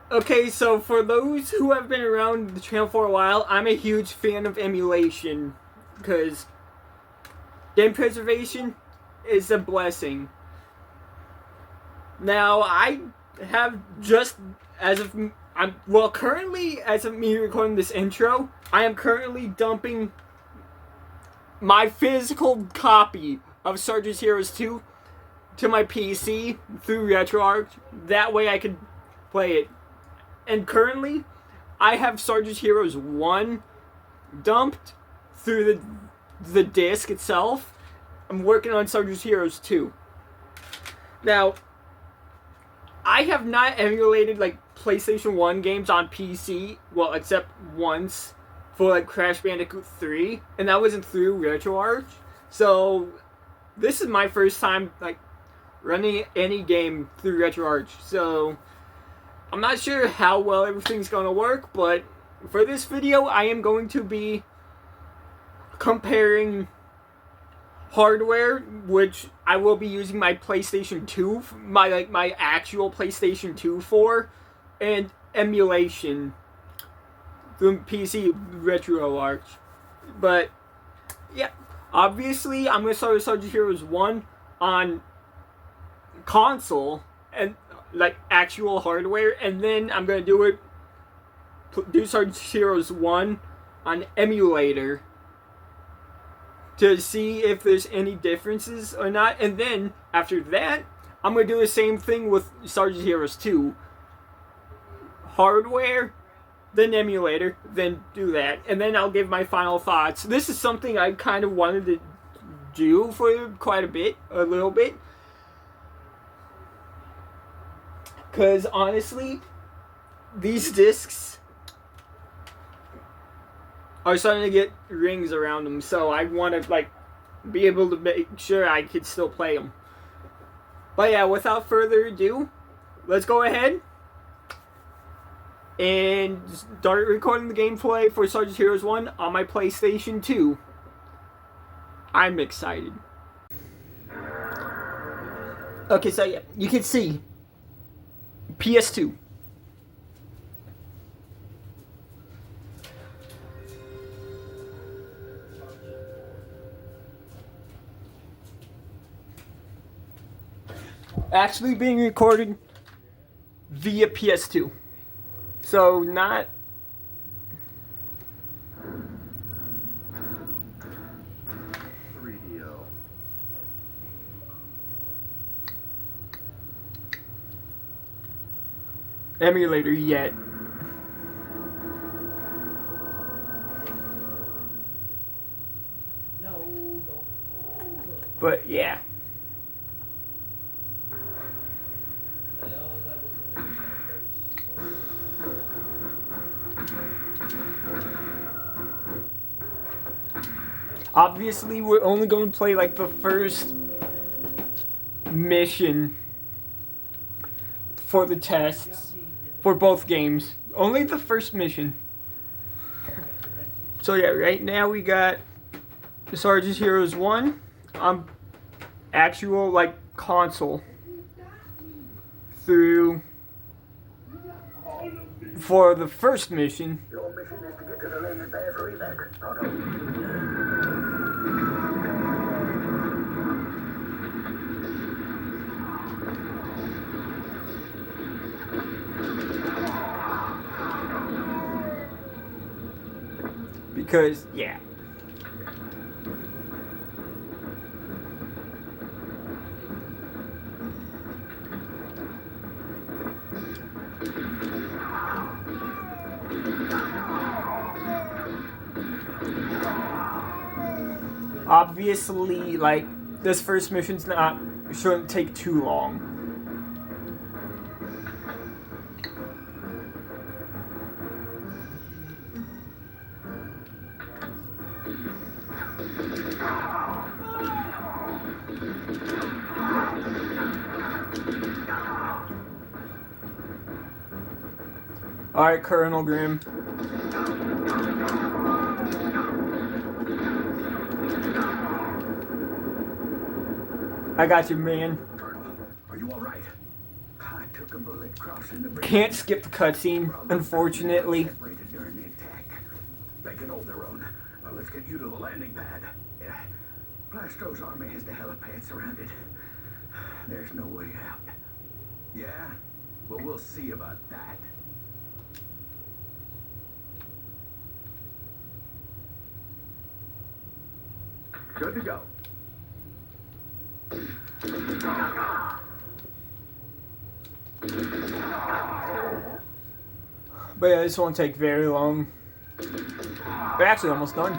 Okay, so for those who have been around the channel for a while, I'm a huge fan of emulation because game preservation is a blessing. Now, I have just as of currently as of me recording this intro, I am currently dumping my physical copy of Sarge's Heroes 2 to my PC through RetroArch. That way I could play it. And currently, I have Sarge's Heroes 1 dumped through the disc itself. I'm working on Sarge's Heroes 2. Now, I have not emulated like PlayStation 1 games on PC, well, except once for like Crash Bandicoot 3, and that wasn't through RetroArch. So, this is my first time like running any game through RetroArch. So, I'm not sure how well everything's going to work, but for this video, I am going to be comparing hardware, which I will be using my PlayStation 2, my actual PlayStation 2 for, and emulation through PC RetroArch. But yeah, obviously I'm going to start with Sarge Heroes 1 on console and like actual hardware, and then I'm gonna do Sarge Heroes 1 on emulator to see if there's any differences or not, and then after that I'm gonna do the same thing with Sarge Heroes 2 hardware, then emulator, then do that, and then I'll give my final thoughts. This is something I kind of wanted to do for quite a little bit. Because honestly, these discs are starting to get rings around them, so I want to like be able to make sure I could still play them. But yeah, without further ado, let's go ahead and start recording the gameplay for Sarge Heroes 1 on my PlayStation 2. I'm excited. Okay, so yeah, you can see PS2. Actually being recorded via PS2. So not emulator yet. But yeah. Obviously, we're only going to play like the first mission for the tests for both games. Only the first mission. So yeah, right now we got Sarge's Heroes 1 on actual like console through for the first mission. Your mission is to get to the landing bay for evac. Because, yeah. Obviously, like, this first mission's shouldn't take too long. Alright, Colonel Grimm. I got you, man. Colonel, are you all right? I took a bullet. Crossing the bridge. can't skip the cutscene, unfortunately. Separated during the attack. They can hold their own. Now let's get you to the landing pad. Yeah. Plastro's army has the helipad surrounded. There's no way out. Yeah? Well, we'll see about that. Good to go. But yeah, this won't take very long. We're actually almost done.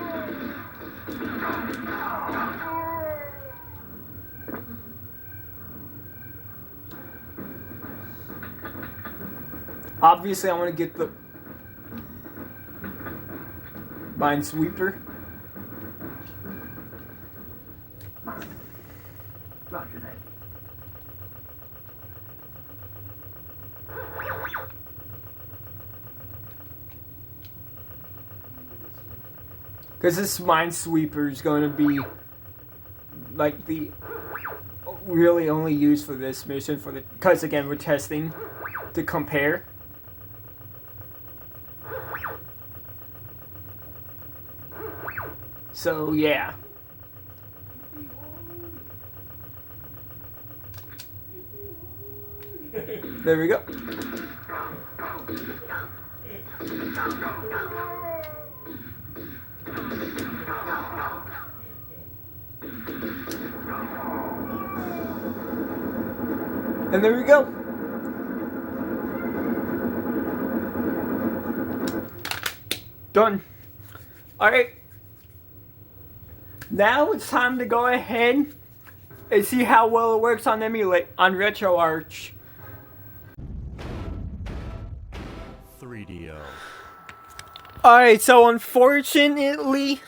Obviously, I want to get the Minesweeper. Roger that. Because this Minesweeper is going to be like the really only used for this mission for the, because again we're testing to compare. So yeah. There we go. And there we go. Done. Alright. Now it's time to go ahead and see how well it works on RetroArch. 3DO. Alright, so unfortunately,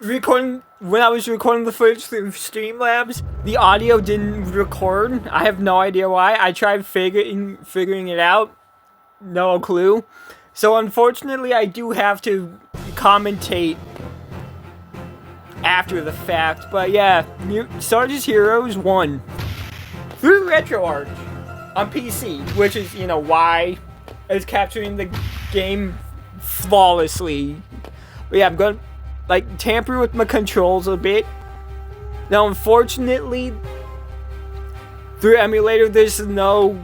when I was recording the footage through Streamlabs, the audio didn't record. I have no idea why. I tried figuring it out. No clue. So unfortunately, I do have to commentate after the fact. But yeah, Sarge's Heroes won through RetroArch on PC, which is, you know, why it's capturing the game flawlessly. But yeah, I'm going to like tamper with my controls a bit. Now, unfortunately, through emulator, there's no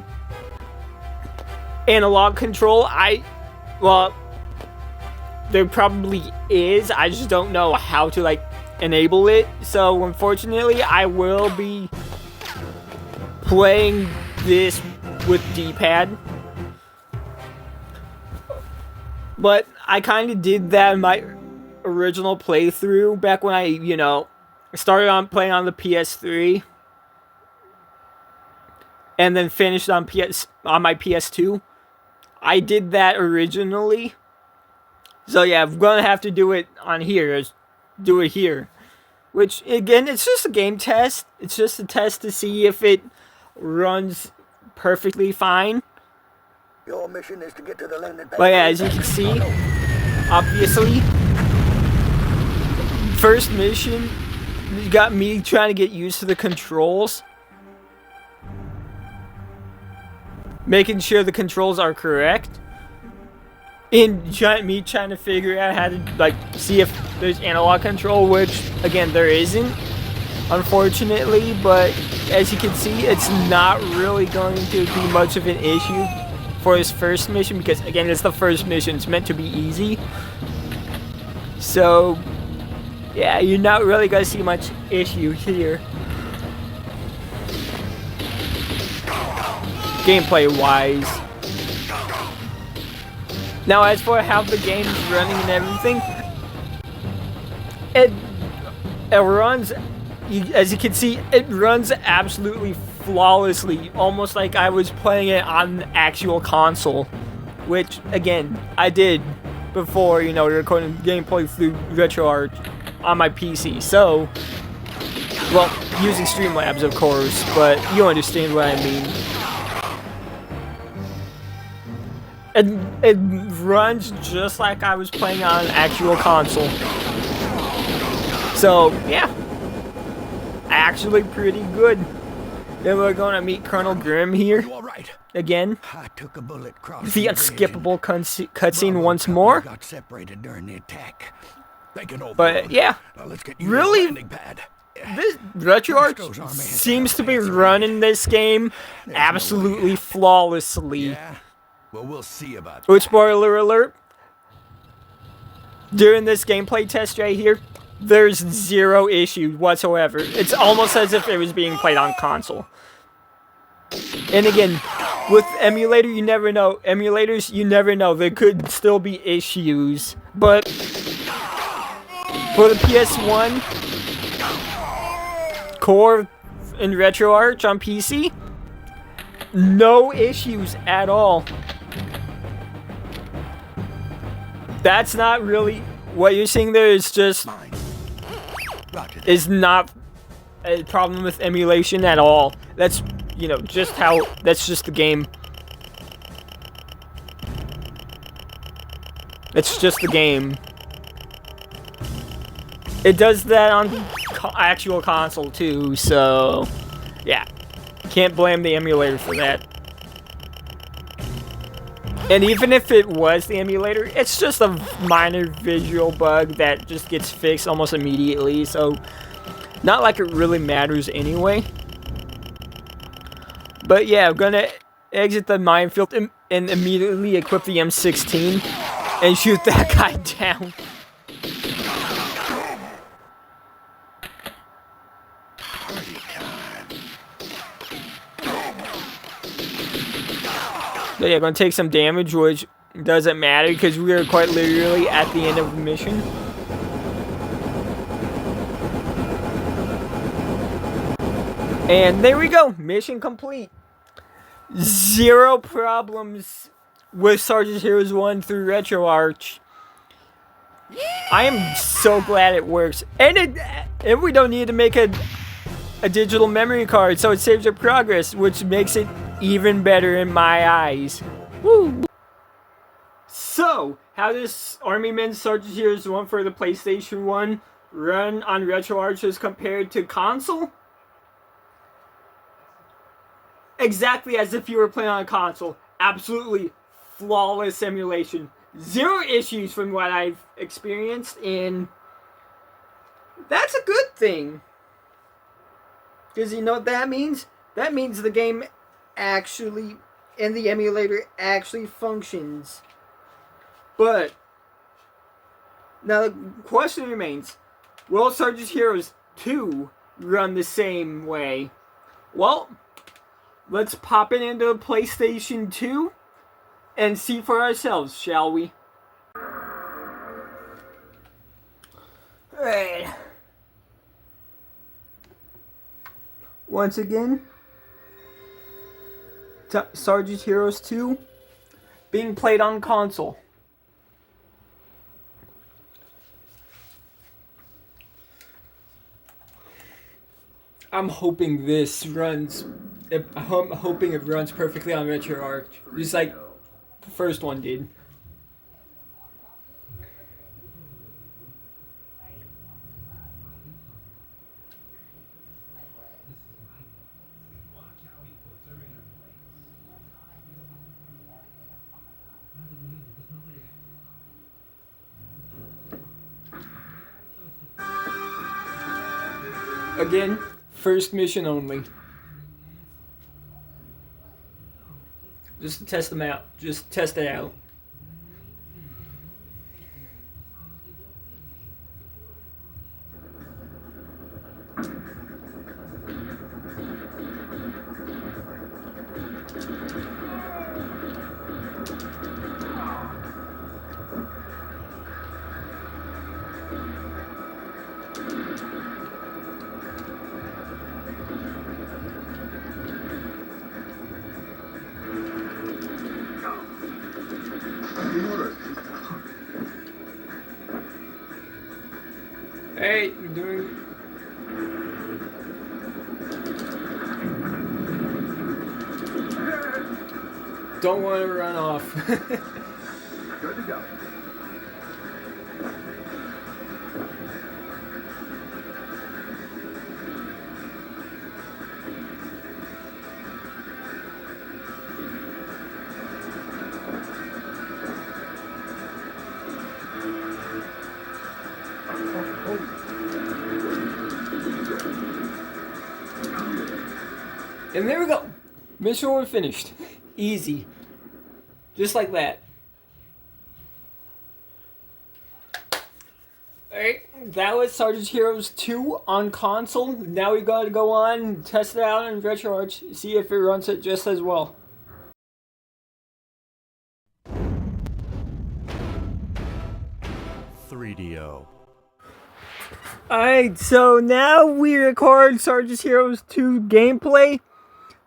analog control. Well, there probably is. I just don't know how to like enable it. So unfortunately, I will be playing this with D-pad. But I kind of did that in my original playthrough back when I, you know, started on playing on the PS3 and then finished on my PS2. I did that originally. So yeah, I'm gonna have to do it on here. Do it here. Which, again, it's just a game test. It's just a test to see if it runs perfectly fine. Your mission is to get to the landing pad. But yeah, as you can see, obviously, first mission got me trying to get used to the controls. Making sure the controls are correct. And me trying to figure out how to, like, see if there's analog control, which, again, there isn't, unfortunately. But as you can see, it's not really going to be much of an issue for this first mission, because, again, it's the first mission. It's meant to be easy. So, yeah, you're not really going to see much issue here. Gameplay-wise. Now, as for how the game's running and everything, it runs, as you can see, it runs absolutely flawlessly, almost like I was playing it on the actual console, which, again, I did before, you know, recording gameplay through RetroArch on my PC. So, well, using Streamlabs, of course, but you understand what I mean. It runs just like I was playing on an actual console. So, yeah. Actually pretty good. Then we're going to meet Colonel Grimm here You all right? again. I took a bullet crossing The bridge unskippable and cutscene Bravo once Company more. got separated during the attack. They can hold But their own. yeah, Now let's get you really, to the landing pad. this RetroArch seems to be running this game absolutely flawlessly. Yeah. Well, we'll see about Which, that. spoiler alert, during this gameplay test right here, there's zero issue whatsoever. It's almost as if it was being played on console. And again, with emulator, you never know. Emulators, you never know. There could still be issues. But for the PS1 core in RetroArch on PC, no issues at all. That's not really what you're seeing there. Is just is not a problem with emulation at all. That's, you know, just how, that's just the game. It's just the game. It does that on actual console too, so yeah. Can't blame the emulator for that. And even if it was the emulator, it's just a minor visual bug that just gets fixed almost immediately, so not like it really matters anyway. But yeah, I'm gonna exit the minefield and immediately equip the M16 and shoot that guy down. So yeah, gonna take some damage, which doesn't matter because we are quite literally at the end of the mission. And there we go, mission complete. Zero problems with Sarge's Heroes 1 through RetroArch. I am so glad it works. And we don't need to make a digital memory card, so it saves your progress, which makes it even better in my eyes. Woo! So, how does Army Men Sarge's Heroes 1 for the PlayStation 1 run on RetroArch as compared to console? Exactly as if you were playing on a console. Absolutely flawless emulation. Zero issues from what I've experienced, and that's a good thing. Because you know what that means? That means the game actually, and the emulator actually functions. But, now the question remains, will Sarge's Heroes 2 run the same way? Well, let's pop it into a PlayStation 2 and see for ourselves, shall we? Alright. Once again, Sarge's Heroes 2 being played on console. I'm hoping this runs. I'm hoping it runs perfectly on RetroArch, just like the first one did. Again, first mission only. Just to test them out. Just test it out. Hey, you're doing... Don't want to run off. Good to go. And there we go. Mission 1 finished. Easy. Just like that. Alright, that was Sarge's Heroes 2 on console. Now we gotta go on and test it out on RetroArch, see if it runs it just as well. 3DO. Alright, so now we record Sarge's Heroes 2 gameplay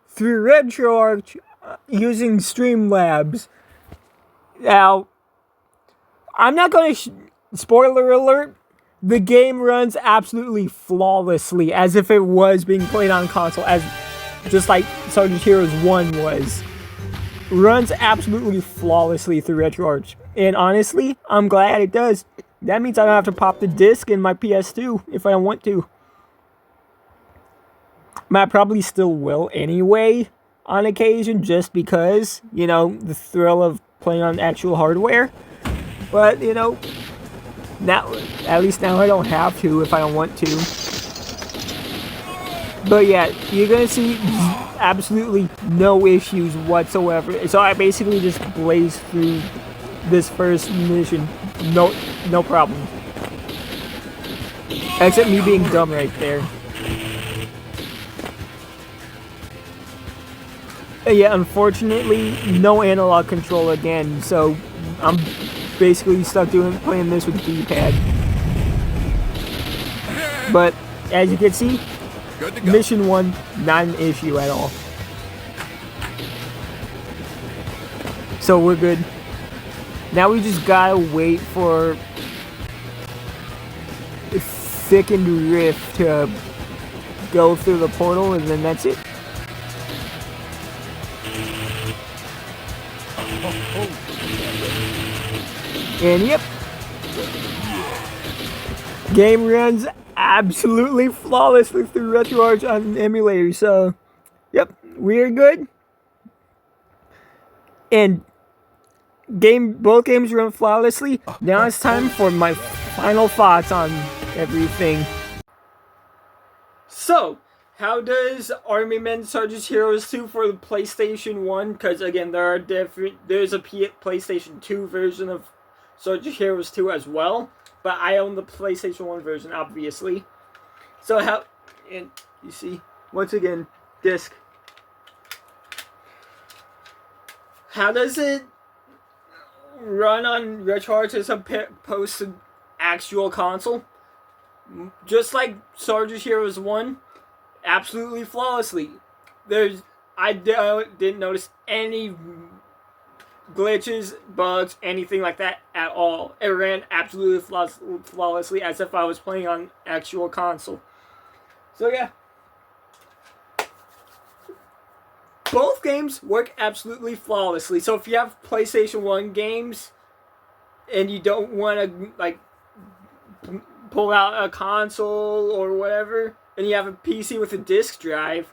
through RetroArch using Streamlabs. Now, I'm not going to... spoiler alert, the game runs absolutely flawlessly, as if it was being played on console, as just like Sarge's Heroes 1 was. Runs absolutely flawlessly through RetroArch. And honestly, I'm glad it does. That means I don't have to pop the disc in my PS2 if I don't want to. I probably still will anyway, on occasion, just because, you know, the thrill of playing on actual hardware. But, you know, now, at least now I don't have to if I don't want to. But yeah, you're gonna see absolutely no issues whatsoever. So I basically just blazed through this first mission, no problem. Except me being dumb right there. Yeah, unfortunately, no analog control again, so I'm basically stuck playing this with D-pad. But as you can see, mission 1, not an issue at all. So we're good. Now we just gotta wait for a thickened rift to go through the portal, and then that's it. And yep, game runs absolutely flawlessly through RetroArch on an emulator, so yep, we're good. And both games run flawlessly. Now it's time for my final thoughts on everything. So, how does Army Men Sarge's Heroes 2 for the PlayStation 1? Because again, there's a PlayStation 2 version of Sarge's Heroes 2 as well, but I own the PlayStation 1 version, obviously. So and you see, once again, disc. How does it run on RetroArch as opposed to actual console? Just like Sarge's Heroes 1, absolutely flawlessly. I didn't notice any glitches, bugs, anything like that at all. It ran absolutely flawlessly as if I was playing on actual console. So yeah. Both games work absolutely flawlessly. So if you have PlayStation 1 games and you don't want to like pull out a console or whatever, and you have a PC with a disk drive,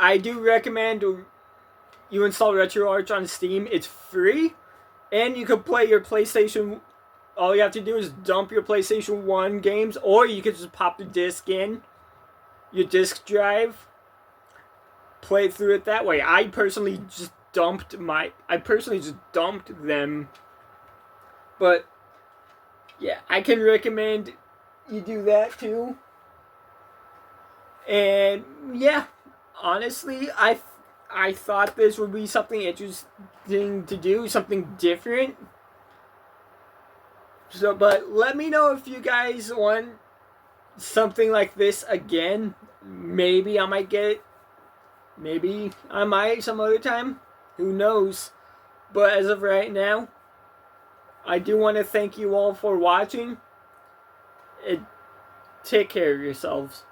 I do recommend you install RetroArch on Steam. It's free, and you can play your PlayStation. All you have to do is dump your PlayStation 1 games, or you can just pop the disc in your disk drive, play through it that way. I personally just dumped them, but yeah, I can recommend you do that too. And yeah, honestly, I thought this would be something interesting to do, something different. So, but let me know if you guys want something like this again. Maybe I might get it. Maybe I might some other time. Who knows? But as of right now, I do want to thank you all for watching. Take care of yourselves.